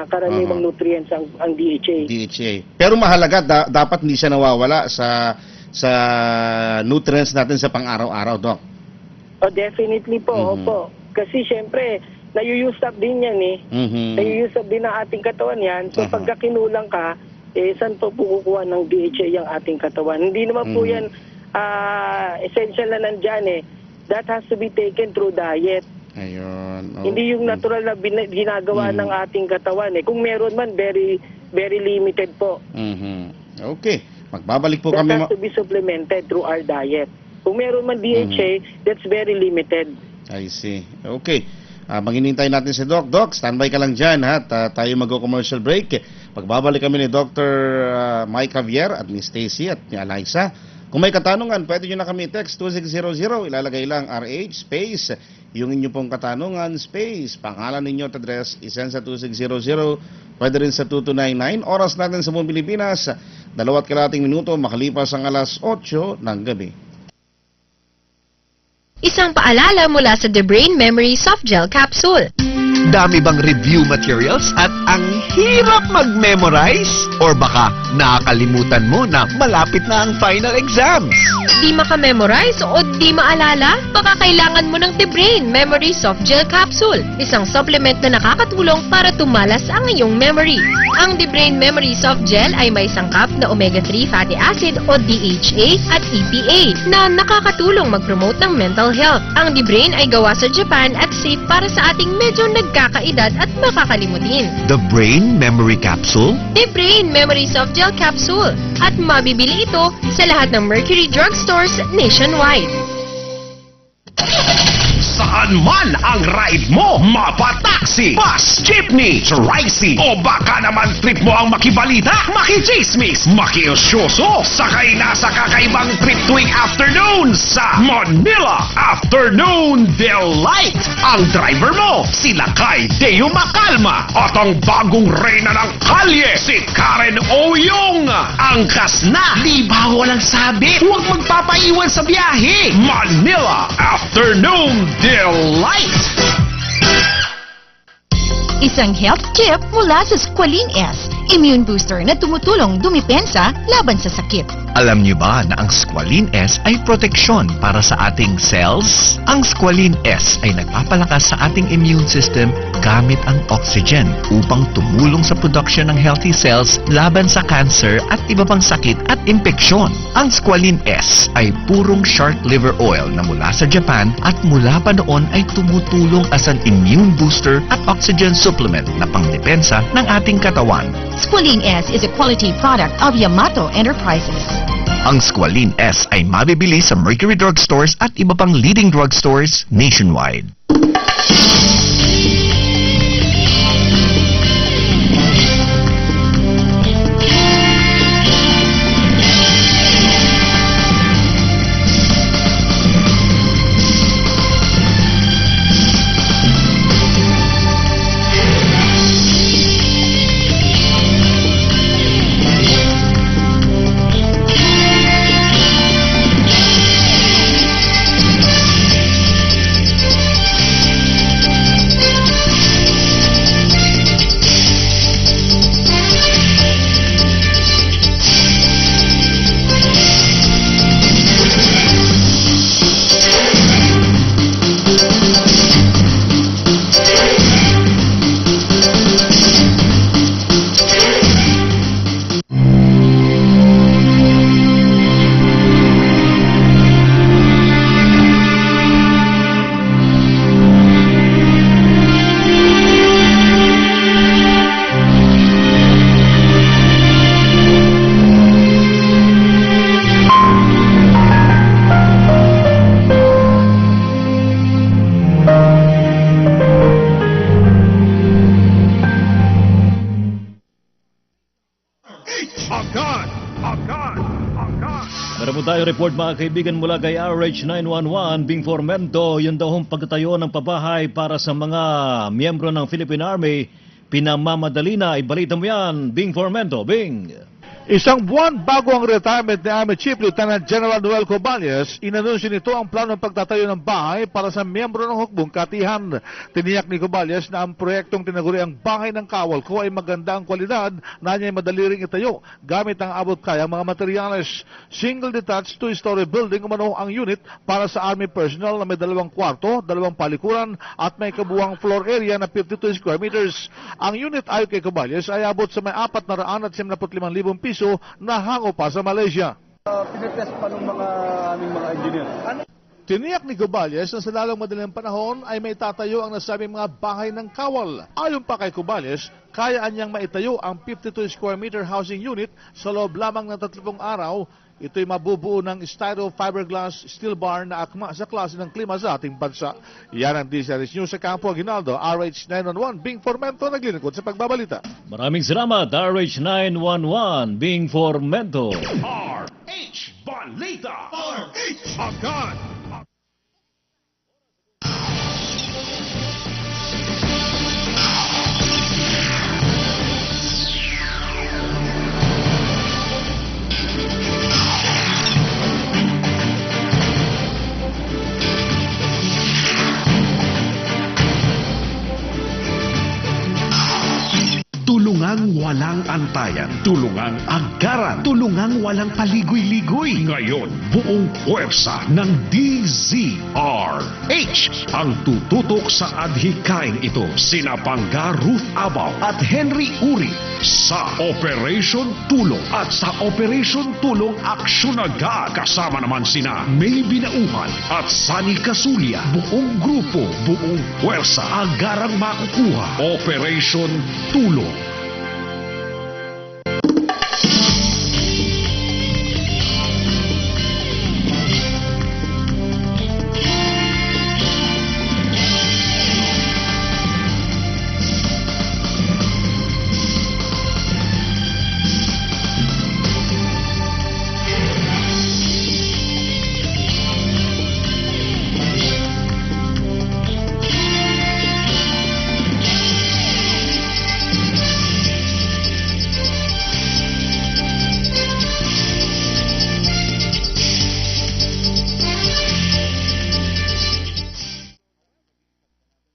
karaniwang nutrients ang DHA. DHA. Pero mahalaga, dapat hindi siya nawawala sa nutrients natin sa pang-araw-araw, Doc. Oh, definitely po, opo. Kasi syempre, nayu-use up din yan eh. Nayu-use up din ng ating katawan yan. So pagka kinulang ka, saan po kukuha ng DHA yung ating katawan? Hindi naman po yan essential na nandyan eh. That has to be taken through diet. Ayun. Hindi yung natural na ginagawa ng ating katawan eh. Kung meron man, very very limited po. Okay. Magbabalik po That kami. has to be supplemented through our diet. Kung meron man DHA, that's very limited. I see. Okay. Manginintay natin si Doc. Doc, standby ka lang dyan ha. Tayo mag-commercial break. Pagbabalik kami ni Dr. Mike Javier at ni Stacy at ni Eliza. Kung may katanungan, pwede nyo na kami text 2600. Ilalagay lang RH space. Yung inyo pong katanungan, space. Pangalan ninyo at address, isend sa 2600. Pwede rin sa 2299. Oras natin sa buong Pilipinas, 2.2 minuto makalipas ang alas 8 ng gabi. Isang paalala mula sa The Brain Memory Soft Gel Capsule. Dami bang review materials at ang hirap mag-memorize? Or baka nakakalimutan mo na malapit na ang final exams? Di maka-memorize o di maalala? Baka kailangan mo ng The Brain Memory Soft Gel Capsule. Isang supplement na nakakatulong para tumalas ang iyong memory. Ang The Brain Memory Soft Gel ay may sangkap na omega-3 fatty acid o DHA at EPA na nakakatulong mag-promote ng mental health. Ang The Brain ay gawa sa Japan at safe para sa ating medyo nagkakaedad at makakalimutin. The Brain Memory Capsule? The Brain Memory Soft Gel Capsule. At mabibili ito sa lahat ng Mercury Drugstores nationwide. Saan man ang ride mo, mapataksi, bus, jeepney, tricycle, o baka naman trip mo ang makibalita, makichismis, makiusyoso, sakay na sa kakaibang trip tuwing afternoon sa Manila Afternoon Delight. Ang driver mo, si Lakay Deo Macalma, at ang bagong reyna ng kalye, si Karen Oyong. Angkas na, di ba walang sabi, huwag magpapaiwan sa biyahe. Manila Afternoon Delight! Isang health tip mula sa Squalene S, immune booster na tumutulong dumipensa laban sa sakit. Alam niyo ba na ang Squalene S ay proteksyon para sa ating cells? Ang Squalene S ay nagpapalakas sa ating immune system gamit ang oxygen upang tumulong sa production ng healthy cells laban sa cancer at iba pang sakit at impeksyon. Ang Squalene S ay purong shark liver oil na mula sa Japan at mula pa noon ay tumutulong as an immune booster at oxygen supplement na pangdepensa ng ating katawan. Squalene S is a quality product of Yamato Enterprises. Ang Squalene S ay mabibili sa Mercury Drugstores at iba pang leading drugstores nationwide. Meron po tayo report mga kaibigan mula kay RH 911, Bing Formento. Yun daw hong pagtatayo ng pabahay para sa mga miyembro ng Philippine Army. Pinamamadali na, ibalita mo yan, Bing Formento. Bing! Isang buwan bago ang retirement ni Army Chief Lieutenant General Noel Cobales, inanunsyo nito ang plano ng pagtatayo ng bahay para sa miyembro ng hukbong katihan. Tiniyak ni Cobales na ang proyektong tinaguriang Bahay ng Kawal Ko ay maganda ang kwalidad na niya ay madali ring itayo gamit ang abot kayang mga materyales. Single detached two-story building umano ang unit para sa Army personnel na may 2 kwarto, 2 palikuran at may kabuuang floor area na 52 square meters. Ang unit ayon kay Cobales ay abot sa may 475,000 piso na hango pa sa Malaysia. Pinitest pa ng mga aming mga engineer. Tiniyak ni Cobales na sa lalong madaling panahon ay may tatayo ang nasabing mga bahay ng kawal. Ayon pa kay Cobales, kayaan niyang maitayo ang 52 square meter housing unit sa loob lamang ng 30 araw. Ito'y mabubuo ng styro fiberglass steel bar na akma sa klase ng klima sa ating bansa. Yan ang DCRS News sa Campo Aguinaldo, RH911, Bing Formento, naglilingkod sa pagbabalita. Maraming salamat, RH911, Bing Formento. RH Balita. RH agad. Tulungang walang antayan, tulungang agaran, tulungang walang paligoy-ligoy. Ngayon, buong puwersa ng DZRH ang tututok sa adhikain ito. Sina Pangga Ruth Abaw at Henry Uri sa Operation Tulong at sa Operation Tulong Aksyon Agad. Kasama naman sina May Binauhan at Sani Kasulya. Buong grupo, buong puwersa, agarang makukuha. Operation Tulong.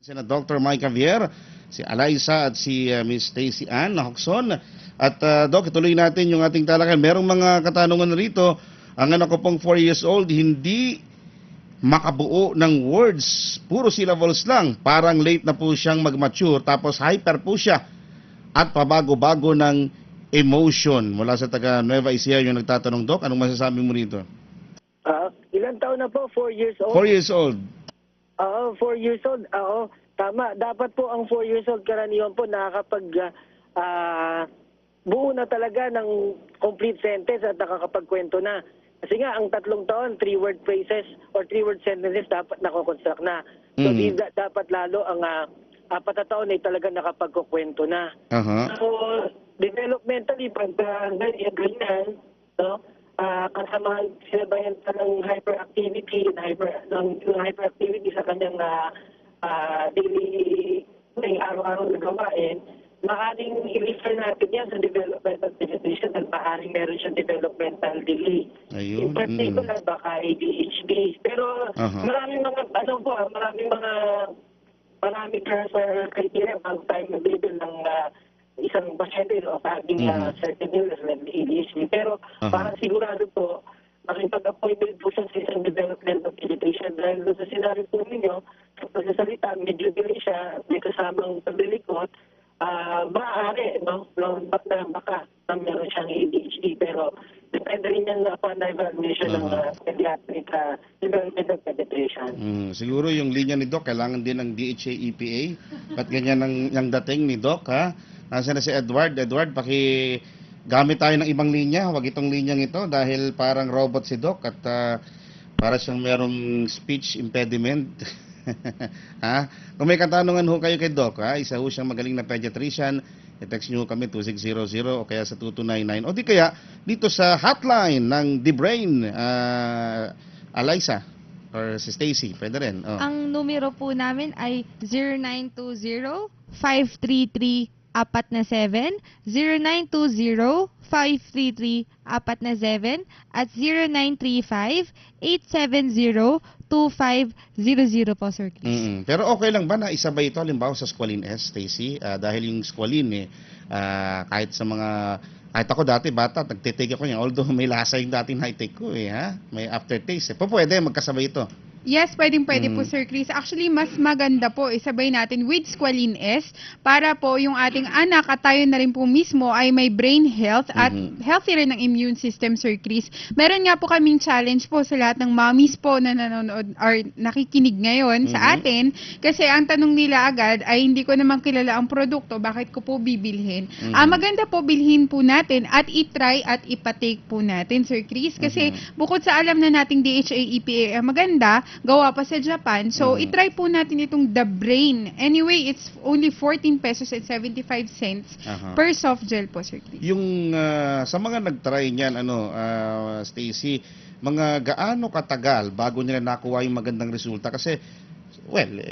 Sina Dr. Mike Javier, si Alaysa at si Miss Stacy Ann Hoxon. At Doc, ituloy natin yung ating talakan. Merong mga katanungan rito. Ang anak ko pong 4 years old, hindi makabuo ng words. Puro syllables lang. Parang late na po siyang mag-mature. Tapos hyper po siya. At pabago-bago ng emotion. Mula sa taga Nueva Ecija yung nagtatanong, Doc, anong masasabi mo rito? Ilang taon na po? 4 years old? 4 years old. 4 years old. Oo, tama. Dapat po ang 4 years old karaniwan po nakakapag buo na talaga ng complete sentence at nakakapagkwento na. Kasi nga, ang 3 taon, 3-word phrases or 3-word sentences dapat nakoconstruct na. So, dapat lalo ang 4 na taon ay talaga nakapagkukwento na. So, developmentally, pag ganyan, no? Kasama sinabayan pa ng hyperactivity, ng hyperactivity sa kanyang daily araw-araw na gawain, maaaring i-refer natin yan sa developmental limitation at maaaring meron siyang developmental delay. Ayun. In particular, baka ADHD. Pero maraming mga, maraming criteria bago tayo mag-label ng isang pasyente of having certain illness like ADHD. Pero para sigurado po, makipag-appointment po siya sa isang developmental pediatrician dahil sa sinabi po ninyo, sa pagsasalita, medyo delay siya, may kasamang paglilikot, maaari, no? Ba't na baka na meron siyang ADHD. Pero depende rin yan upon na evaluation ng pediatric developmental pediatrician. Siguro yung linya ni Doc, kailangan din ng DHA EPA. Ba't ganyan ang dating ni Doc, ha? Nasaan na si Edward? Edward, gamit tayo ng ibang linya. Huwag itong linyang ito dahil parang robot si Doc at para siyang merong speech impediment. Ha? Kung may katanungan ho kayo kay Doc, ha? Isa ho siyang magaling na pediatrician. I-text nyo kami 2600 o kaya sa 2299 o di kaya dito sa hotline ng The Brain, Alaysa or si Stacy. Pwede rin. Ang numero po namin ay 0920-533 0920-533-437 at 0935-870-2500 po, Sir Chris. Pero okay lang ba na isabay ito halimbawa sa Squalene S, Stacy? Dahil yung Squalene kahit sa mga kahit ako dati bata, nagtitake ako niya. Although may lasa yung dating high-take ko may aftertaste. Pwede magkasabay ito. Yes, pwede po, Sir Chris. Actually, mas maganda po isabay natin with Squalene S para po yung ating anak at tayo na rin po mismo ay may brain health at healthy rin ang immune system, Sir Chris. Meron nga po kaming challenge po sa lahat ng mommies po na nanonood or nakikinig ngayon sa atin kasi ang tanong nila agad ay hindi ko naman kilala ang produkto, bakit ko po bibilhin? Maganda po bilhin po natin at itry at ipatake po natin, Sir Chris, kasi bukod sa alam na nating DHA, EPA maganda, gawa pa sa Japan. So, itry po natin itong The Brain. Anyway, it's only 14 pesos and 75 cents per soft gel po, Sir Chris. Yung sa mga nagtry niyan, Stacy, mga gaano katagal bago nila nakuha yung magandang resulta? Kasi,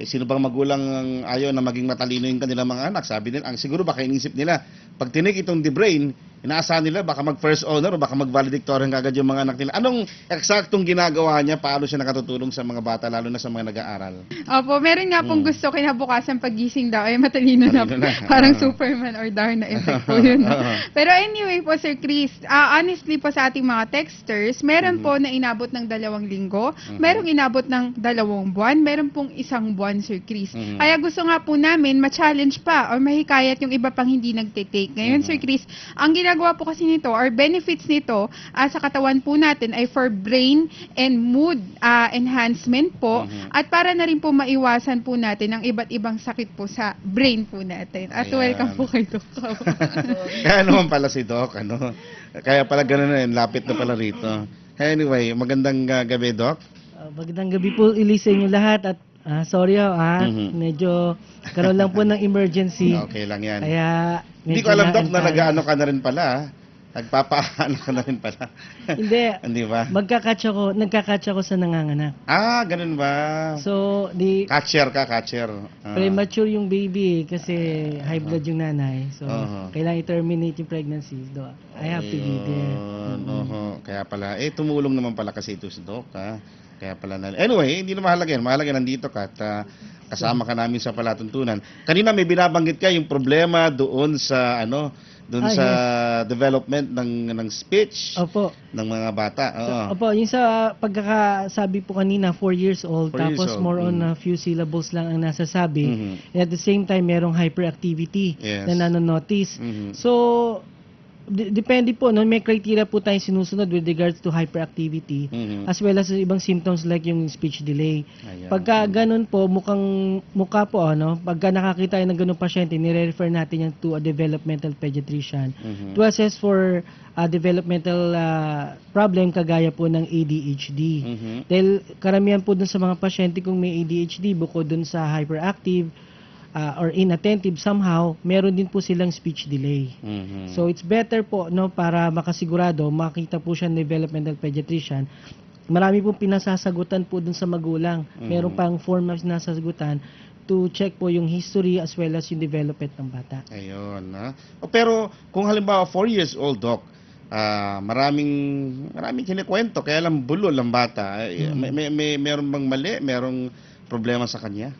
sino bang magulang ang ayaw na maging matalino yung kanilang mga anak? Sabi nila, siguro baka inisip nila, pag tinik itong The Brain, inaasahan nila baka mag-first honor o baka mag-valedictorian kagad yung mga anak nila. Anong eksaktong ginagawa niya? Paano siya nakatutulong sa mga bata, lalo na sa mga nag-aaral? Opo, meron nga pong gusto kinabukasan pagising daw ay matalino na. Parang Superman or Darna effect po yun. Pero anyway po, Sir Chris, honestly po sa ating mga texters, meron po na inabot ng 2 linggo, merong inabot ng 2 buwan, meron pong 1 buwan, Sir Chris. Kaya gusto nga po namin ma-challenge pa or mahikayat yung iba pang hindi nagtitake. Ngayon, Sir Chris, ang ginagawa po kasi nito or benefits nito sa katawan po natin ay for brain and mood enhancement po at para na rin po maiwasan po natin ang iba't ibang sakit po sa brain po natin. At welcome po kay Doc. Kaya naman pala si Doc, Kaya pala gano'n na yun, lapit na pala rito. Anyway, magandang gabi, Doc. Magandang gabi po, sa inyo lahat at sorry medyo karoon lang po ng emergency. Okay lang yan. Kaya hindi ko alam, Doc, na nag-ano ka na rin pala. Nagpapaano ka na rin pala. Hindi. Hindi ba? Nagka-catch ako sa nanganganak. Ganun ba? So, catcher. Premature yung baby kasi high blood yung nanay. So, kailangan i-terminate yung pregnancy. So, I have to be there. Kaya pala, tumulong naman pala kasi ito si Doc, Kaya pala anyway, hindi na mahalaga yan. Mahalaga nandito ka at kasama ka namin sa palatuntunan. Kanina may binabanggit ka yung problema doon sa development ng speech ng mga bata. Opo, yung sa pagkakasabi po kanina 4 years old tapos more on a few syllables lang ang nasasabi. And at the same time merong hyperactivity na nanonotice. So depende po, may criteria po tayong sinusunod with regards to hyperactivity as well as ibang symptoms like yung speech delay. Pagka ganun po, mukha po, pagka nakakita ng ganun pasyente, nire-refer natin yan to a developmental pediatrician to assess for developmental problem kagaya po ng ADHD. Dahil karamihan po dun sa mga pasyente kung may ADHD, bukod dun sa hyperactive, or inattentive somehow, meron din po silang speech delay. So it's better po para makasigurado, makita po siya ng developmental pediatrician. Marami pong pinasasagutan po dun sa magulang. Meron pang form na pinasasagutan to check po yung history as well as yung development ng bata. Ayun. Pero kung halimbawa 4 years old, Doc, maraming kinikwento, kaya lang bulol ang bata. Meron bang mali? Merong problema sa kanya?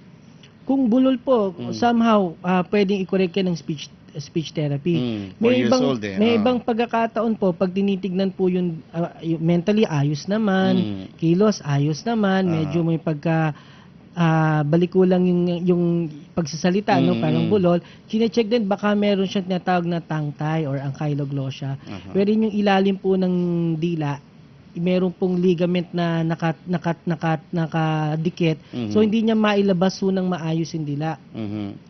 Kung bulol po, somehow pwedeng i-correct yan ng speech therapy. May ibang pagkakataon po pag tinitignan po yung mentally ayos naman, kilos ayos naman, medyo may pagka balikulang yung pagsasalita, parang bulol. Chine-check din baka meron siyang tinatawag na tongue tie or ankylosing. Wherein yung ilalim po ng dila meron pong ligament na nakadikit. So hindi niya mailabas nang maayos yung dila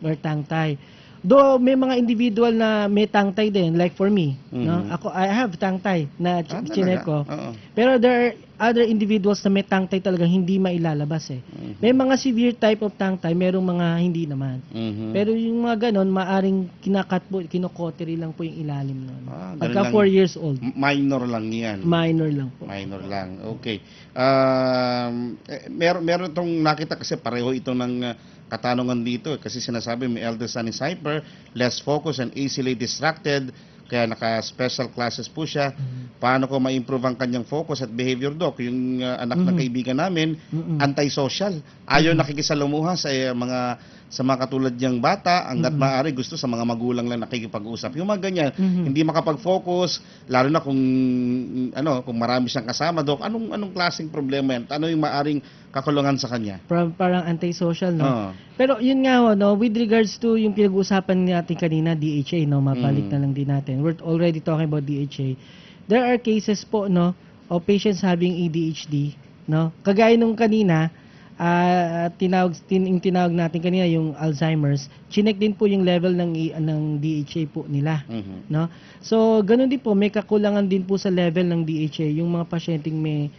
or tongue tie. Though may mga individual na may tongue tie din, like for me, I have tongue tie na chinek ko. Pero there are other individuals na may tongue tie talaga hindi mailalabas May mga severe type of tongue tie, merong mga hindi naman. Pero yung mga ganon, maaring kinokotery lang po yung ilalim nun. Pagka 4 years old. Minor lang yan. Minor lang po. Minor lang, okay. Meron itong nakita kasi pareho ito ng katanungan dito kasi sinasabi may elder son is hyper, less focused and easily distracted, kaya naka-special classes po siya. Paano ko ma-improve ang kanyang focus at behavior, Doc? Yung anak ng kaibigan namin, antisocial. Ayaw nakikisalamuha sa mga katulad niyang bata, hangga't maaari gusto sa mga magulang lang nakikipag-usap. Yung mga ganyan, hindi makapag-focus, lalo na kung marami siyang kasama, Doc. Anong klaseng problema yan? Ano yung maaring kakulungan sa kanya? Parang antisocial, no? Pero yun nga, no, with regards to yung pinag-uusapan natin kanina, DHA, no, mabalik na lang din natin. We're already talking about DHA. There are cases po, no, of patients having ADHD, no? Kagaya nung kanina, tinawag natin kanina yung Alzheimer's, chinek din po yung level ng DHA po nila, no? So ganoon din po, may kakulangan din po sa level ng DHA yung mga pasyenteng may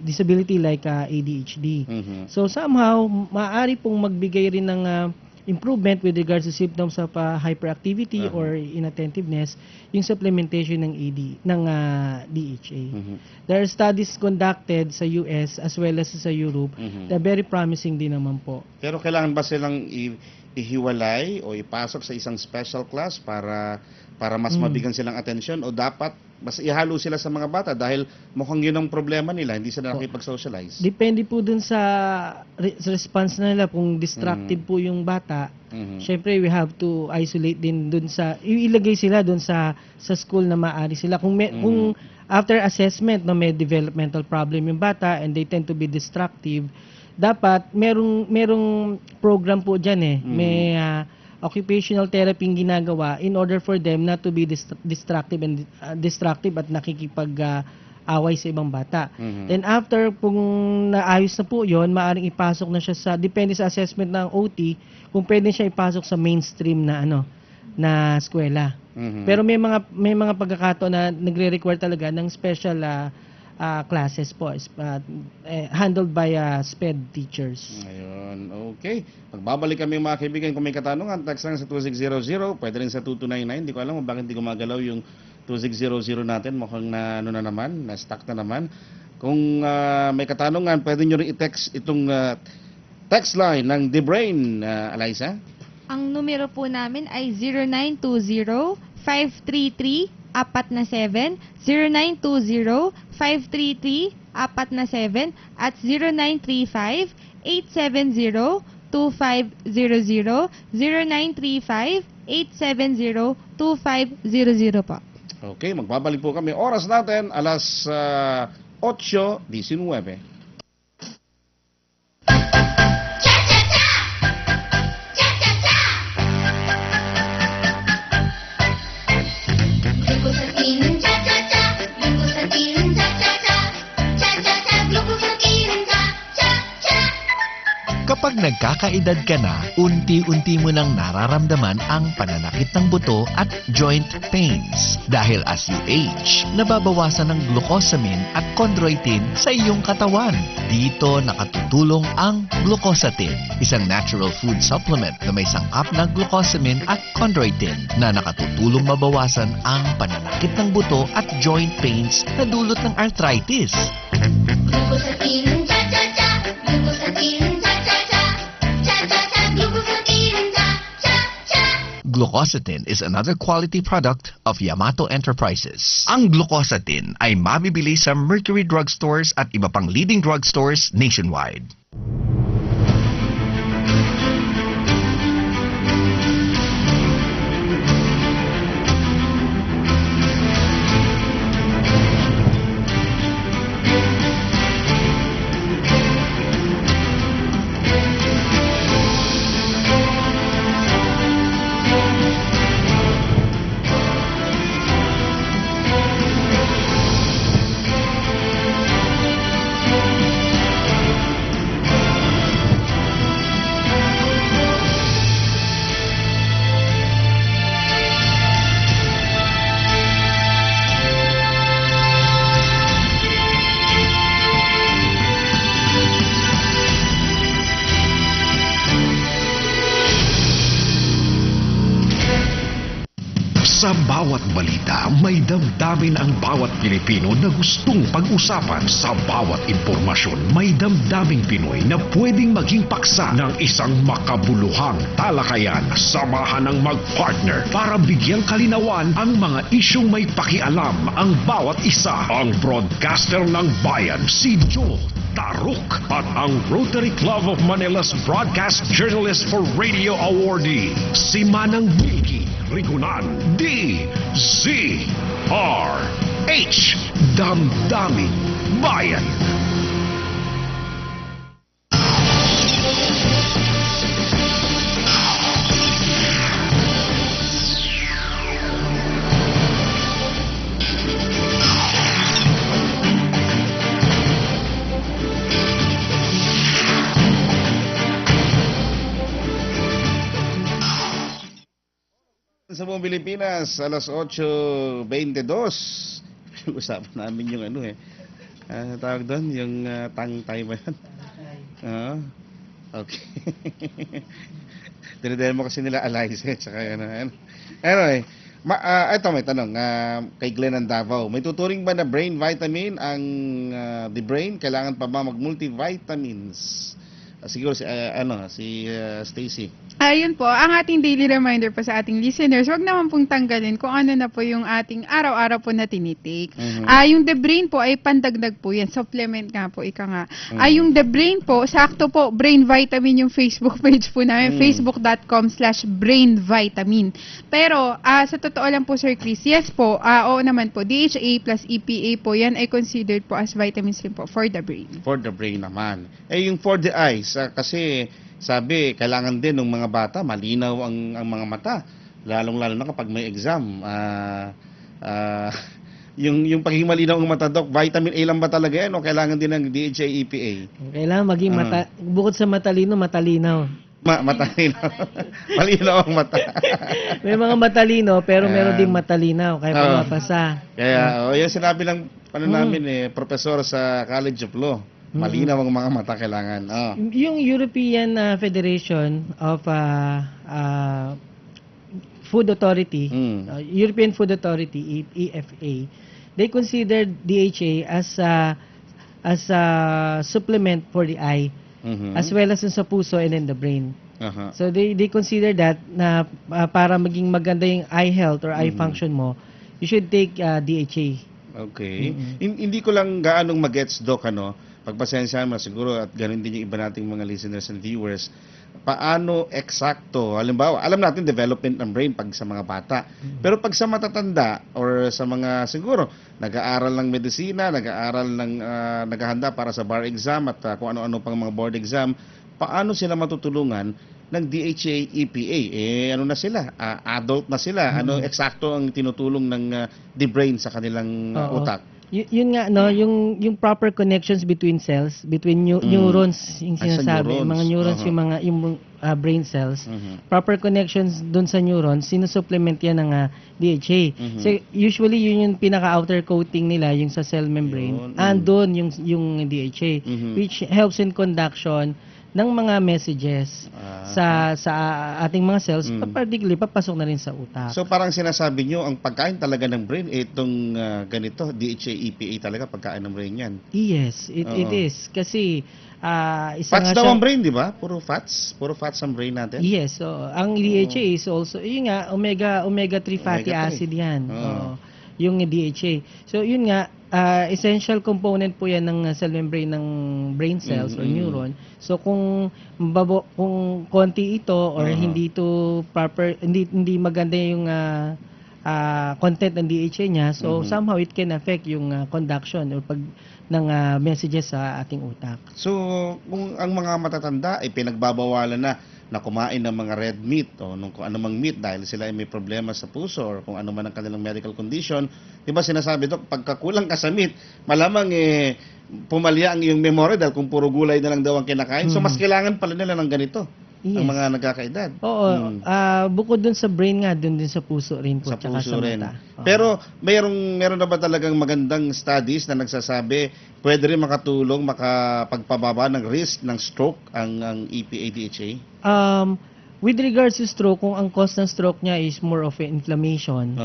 disability like ADHD. So somehow maaari pong magbigay rin ng improvement with regards to symptoms of hyperactivity or inattentiveness, yung supplementation ng DHA. There are studies conducted sa US as well as sa Europe na very promising din naman po. Pero kailangan ba silang ihiwalay o ipasok sa isang special class para mas mabigyan silang atensyon, o dapat mas ihalo sila sa mga bata dahil mukhang yun ang problema nila, hindi sila nakipag-socialize? Depende po dun sa response nila. Kung distracted po yung bata, syempre we have to isolate din dun sa, ilagay sila dun sa school na maaari sila. Kung after assessment, no, may developmental problem yung bata and they tend to be destructive, dapat merong program po dyan may occupational therapy ginagawa in order for them not to be destructive at nakikipag-away sa ibang bata. Then after, kung naayos na po yun, maaaring ipasok na siya depende sa assessment ng OT, kung pwede siya ipasok sa mainstream na eskwela. Pero may mga pagkakataon na nagre-require talaga ng special classes po, handled by SPED teachers. Ayun, okay. Magbabalik kami mga kaibigan. Kung may katanungan, text lang sa 2600, pwede rin sa 2299. Hindi ko alam kung bakit hindi gumagalaw yung 2600 natin. Mukhang na-stuck na naman. Kung may katanungan, pwede nyo rin i-text itong text line ng The Brain, Eliza. Ang numero po namin ay 0920-533-4 na 7, 0920-533-4 na 7, at 0935-870-2500, 0935-870-2500 po. Okay, magbabalik po kami. Oras natin, alas 8:19. Kapag nagkakaedad ka na, unti-unti mo nang nararamdaman ang pananakit ng buto at joint pains. Dahil as you age, nababawasan ng glucosamine at chondroitin sa iyong katawan. Dito nakatutulong ang glucosatin, isang natural food supplement na may sangkap na glucosamine at chondroitin na nakatutulong mabawasan ang pananakit ng buto at joint pains na dulot ng arthritis. Glucosatin, cha-cha-cha! Glucosatin, cha-cha-cha! Cha-cha-cha! Glucosatin, cha-cha-cha! Glucosatin is another quality product of Yamato Enterprises. Ang glucosatin ay mabibili sa Mercury Drugstores at iba pang leading drugstores nationwide. Sa bawat balita, may damdamin ang bawat Pilipino na gustong pag-usapan. Sa bawat impormasyon, may damdaming Pinoy na pwedeng maging paksa ng isang makabuluhang talakayan. Samahan ng mag-partner para bigyang kalinawan ang mga isyong may pakialam ang bawat isa. Ang broadcaster ng bayan, si Joe Taruk, at ang Rotary Club of Manila's Broadcast Journalist for Radio Awardee, si Manang Milky Rigunan, DZRH, Damdaming Bayan. Sa buong Pilipinas, alas 8:22. Usapan namin yung tawag doon, yung tangtay ba yan? Okay. Dinadala mo kasi nila Alice, tsaka Anyway, ito may tanong, kay Glenn ng Davao. May tuturing ba na brain vitamin ang the brain? Kailangan pa ba mag-multivitamins? Siguro si Stacy. Ayun po, ang ating daily reminder po sa ating listeners, wag naman pong tanggalin kung ano na po yung ating araw-araw po na tinitake. Yung The Brain po ay pandagdag po yan, supplement nga po, ika nga. Yung The Brain po, sakto po, Brain Vitamin yung Facebook page po namin, facebook.com/brainvitamin. Pero, sa totoo lang po Sir Chris, yes po, oo naman po, DHA plus EPA po, yan ay considered po as vitamins rin po for the brain. For the brain naman. Yung for the eyes, kasi sabi, kailangan din ng mga bata, malinaw ang mga mata. Lalong-lalo na kapag may exam. Yung pagiging malinaw ang mata, Doc, vitamin A lang ba talaga yan o kailangan din ng DHA, EPA? Kailangan maging bukod sa matalino, matalinaw. Matalino. Malinaw ang mata. May mga matalino, pero meron din matalinaw, kaya mapasa. Kaya, yan sinabi ng namin, professor sa College of Law. Malinaw ang mga mata kailangan. Yung European Federation of Food Authority, European Food Authority, EFA, they consider DHA as a supplement for the eye, as well as sa puso and in the brain. So they consider that na para maging maganda yung eye health or eye function mo, you should take DHA. Okay. Hindi ko lang gaanong magets, Doc, pagpasensyahan mo siguro at ganun din yung iba nating mga listeners and viewers, paano eksakto, halimbawa, alam natin development ng brain pag sa mga bata, pero pag sa matatanda or sa mga siguro nag-aaral ng medisina, naghahanda para sa bar exam at kung ano-ano pang mga board exam, paano sila matutulungan ng DHA, EPA? Ano na sila? Adult na sila. Ano eksakto ang tinutulong ng the brain sa kanilang utak? Yun nga, yung proper connections between cells, between neurons, yung sinasabi, mga neurons, yung brain cells, proper connections dun sa neurons, sinusupplement yan ng DHA. So, usually, yun yung pinaka-outer coating nila, yung sa cell membrane, andun yung DHA, which helps in conduction ng mga messages sa ating mga cells, particularly papasok na rin sa utak. So parang sinasabi nyo, ang pagkain talaga ng brain, itong ganito, DHA, EPA talaga pagkain ng brain yan? Yes, it is. Kasi fats daw ang brain, di ba? Puro fats ang brain natin? Yes, so ang DHA is also, yun nga, omega-3 fatty acid yan. Yung DHA. So yun nga, essential component po yan ng cell membrane ng brain cells or neuron. So kung konti ito or hindi to proper, hindi maganda yung content ng DHA niya, so somehow it can affect yung conduction or ng messages sa ating utak. So kung ang mga matatanda ay pinagbabawalan na kumain ng mga red meat o kung anumang meat dahil sila ay may problema sa puso or kung ano man ang kanilang medical condition, di ba sinasabi, Dok, pagkakulang ka sa meat, malamang pumalya ang iyong memory dahil kung puro gulay na lang daw ang kinakain. So mas kailangan pala nila ng ganito. Yes. Ang mga nagkakaedad. Oo. Bukod dun sa brain nga, dun din sa puso rin po. Sa puso rin. Mata. Pero meron na ba talagang magandang studies na nagsasabi pwede rin makatulong, makapagpababa ng risk ng stroke ang EPA-DHA? with regards to stroke, kung ang cause ng stroke niya is more of inflammation,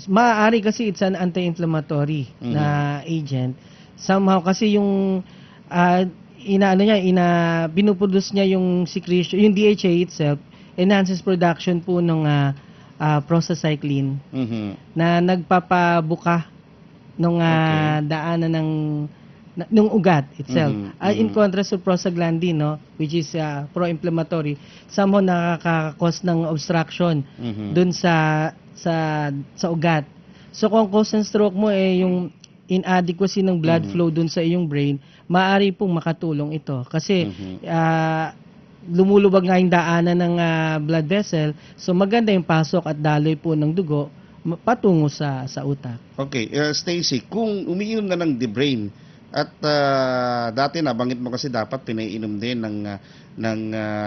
maaari kasi it's an anti-inflammatory na agent. Somehow kasi yung binuproduce niya yung secretion, yung DHA itself, enhances production po ng prostacyclin na nagpapabuka ng daanan ng ugat itself. In contrast to prostaglandin, no, which is pro-inflammatory, somehow nakaka-cause ng obstruction dun sa ugat. So kung ang cause ng stroke mo yung inadequacy ng blood flow dun sa iyong brain, maaari pong makatulong ito. Kasi lumulubag nga yung daanan ng blood vessel, so maganda yung pasok at daloy po ng dugo patungo sa utak. Okay, Stacy, kung umiinom na ng Debrain, at dati nabanggit mo kasi dapat pinaiinom din ng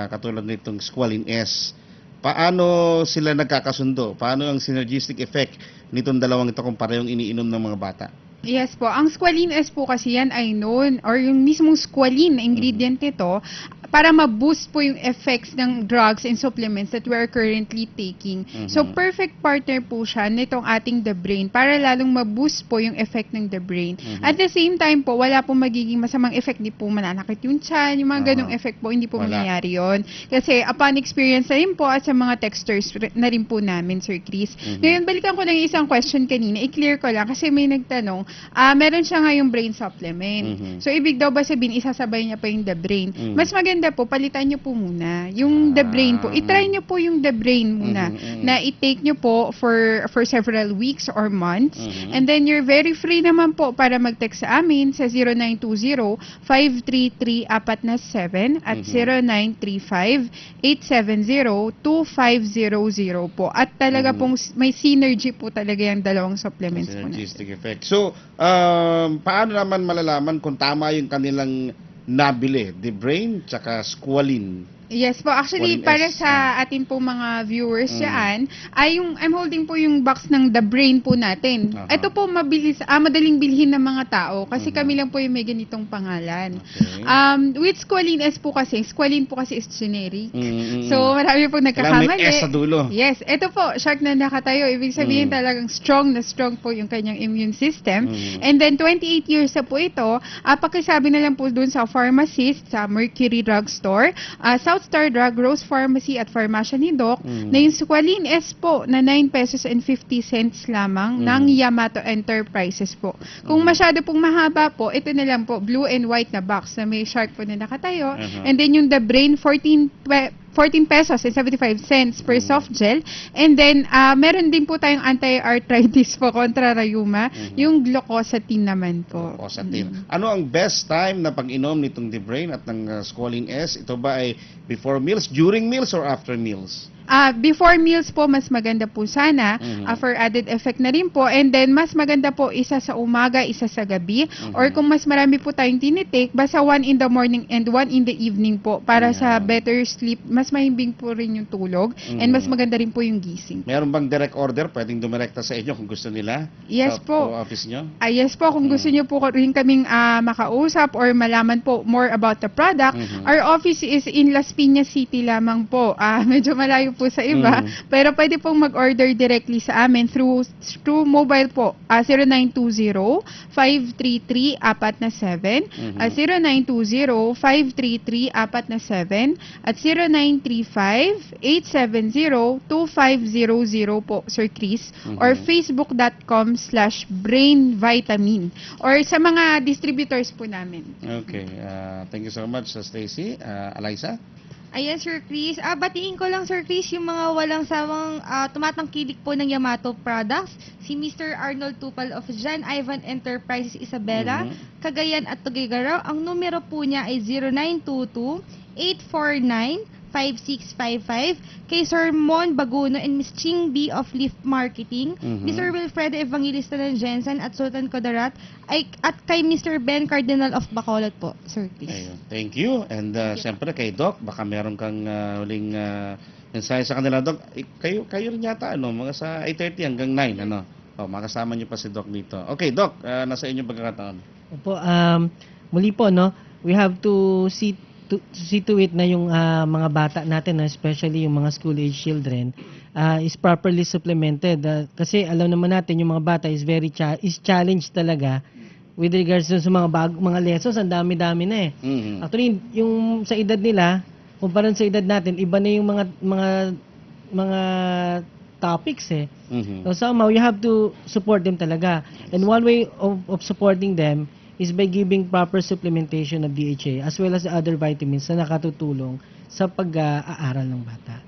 katulad nitong Squalene S. Paano sila nagkakasundo? Paano ang synergistic effect nitong dalawang ito kung parehong iniinom ng mga bata? Yes po. Ang Squalene S po kasi yan ay known, or yung mismong squalene na ingredient nito, para ma-boost po yung effects ng drugs and supplements that we are currently taking. So, perfect partner po siya nitong ating The Brain para lalong ma-boost po yung effect ng The Brain. At the same time po, wala pong magiging masamang effect. Hindi po mananakit yung tiyan, yung mga ganong effect po, hindi po mangyayari yun. Kasi upon experience na rin po at sa mga texters na rin po namin, Sir Chris. Ngayon, balikan ko lang yung isang question kanina. I-clear ko lang kasi may nagtanong, meron siya nga yung brain supplement. So, ibig daw ba sabihin, isasabay niya pa yung The Brain? Mas maganda po, palitan nyo po muna yung The Brain po. I-try nyo po yung The Brain muna na i-take nyo po for several weeks or months. And then you're very free naman po para mag-text sa amin sa 0920-533-447 at 0935-870-2500 po. At talaga pong may synergy po talaga yung dalawang supplements po natin. Synergistic effect. So, paano naman malalaman kung tama yung kanilang nabili, The Brain tsaka Squalene? Yes po. Actually, para sa atin po mga viewers yan, ay yung, I'm holding po yung box ng The Brain po natin. Ito po madaling bilhin ng mga tao kasi kami lang po yung may ganitong pangalan. With Squalene S po kasi, Squalene po kasi is generic. So, marami po nagkakamali. May S sa dulo. Yes. Ito po, shark na nakatayo. Ibig sabihin talagang strong na strong po yung kanyang immune system. And then, 28 years na po ito. Pakisabi na lang po dun sa pharmacist, sa Mercury Drugstore, Southstar Drug, Rose Pharmacy at Pharmacia ni Doc, na yung Squalene S po na 9 pesos and 50 cents lamang ng Yamato Enterprises po. Kung masyado pong mahaba po, ito na lang po, blue and white na box na may shark po na nakatayo. And then yung The Brain, 14 pesos and 75 cents per soft gel. And then, meron din po tayong anti-arthritis po kontra rayuma, yung glucosatin naman po. Glucosatin. Ano ang best time na pag-inom nitong The Brain at ng Squalene S? Ito ba ay before meals, during meals, or after meals? Before meals po, mas maganda po sana for added effect na rin po. And then, mas maganda po isa sa umaga, isa sa gabi. Or kung mas marami po tayong tinitake, basta 1 in the morning and 1 in the evening po para sa better sleep. Mas mahimbing po rin yung tulog and mas maganda rin po yung gising. Meron bang direct order? Pwedeng dumirekta sa inyo kung gusto nila? Yes po. Sa office nyo? Yes po. Kung gusto nyo po rin kaming makausap or malaman po more about the product, our office is in Las Piñas City lamang po. Medyo malayo po sa iba, pero pwede pong mag-order directly sa amin through mobile po, 0920-533-447 0920-533-447 at 0935-870-2500 po, Sir Chris, or facebook.com/brainvitamin or sa mga distributors po namin. Okay. Thank you so much, Stacy. Eliza? Ayan, Sir Chris. Batiin ko lang, Sir Chris, yung mga walang sawang tumatangkilik po ng Yamato products. Si Mr. Arnold Tupal of John Ivan Enterprises Isabela, Cagayan at Tuguegarao. Ang numero po niya ay 0922-849-5655. Kay Sir Mon Baguno and Miss Ching B of Lift Marketing, Mr. Wilfredo Evangelista ng Jensen at Sultan Codarat, at kay Mr. Ben Cardinal of Bacolod po, Sir Chris. Ayun. Thank you. And siyempre kay Doc, baka meron kang huling mensahe sa kanila, Doc. Kayo rin yata, mga sa 8:30 hanggang 9, makasama niyo pa si Doc dito. Okay, Doc, nasa inyong pagkakataon. Opo, muli po, we have to see see to it na yung mga bata natin, especially yung mga school age children, is properly supplemented. Kasi alam naman natin yung mga bata is is challenged talaga with regards to sa mga lessons. Ang dami-dami na Actually, yung sa edad nila, kumpara sa edad natin, iba na yung mga topics So somehow you have to support them talaga. And one way of supporting them is by giving proper supplementation of DHA as well as other vitamins na nakatutulong sa pag-aaral ng bata.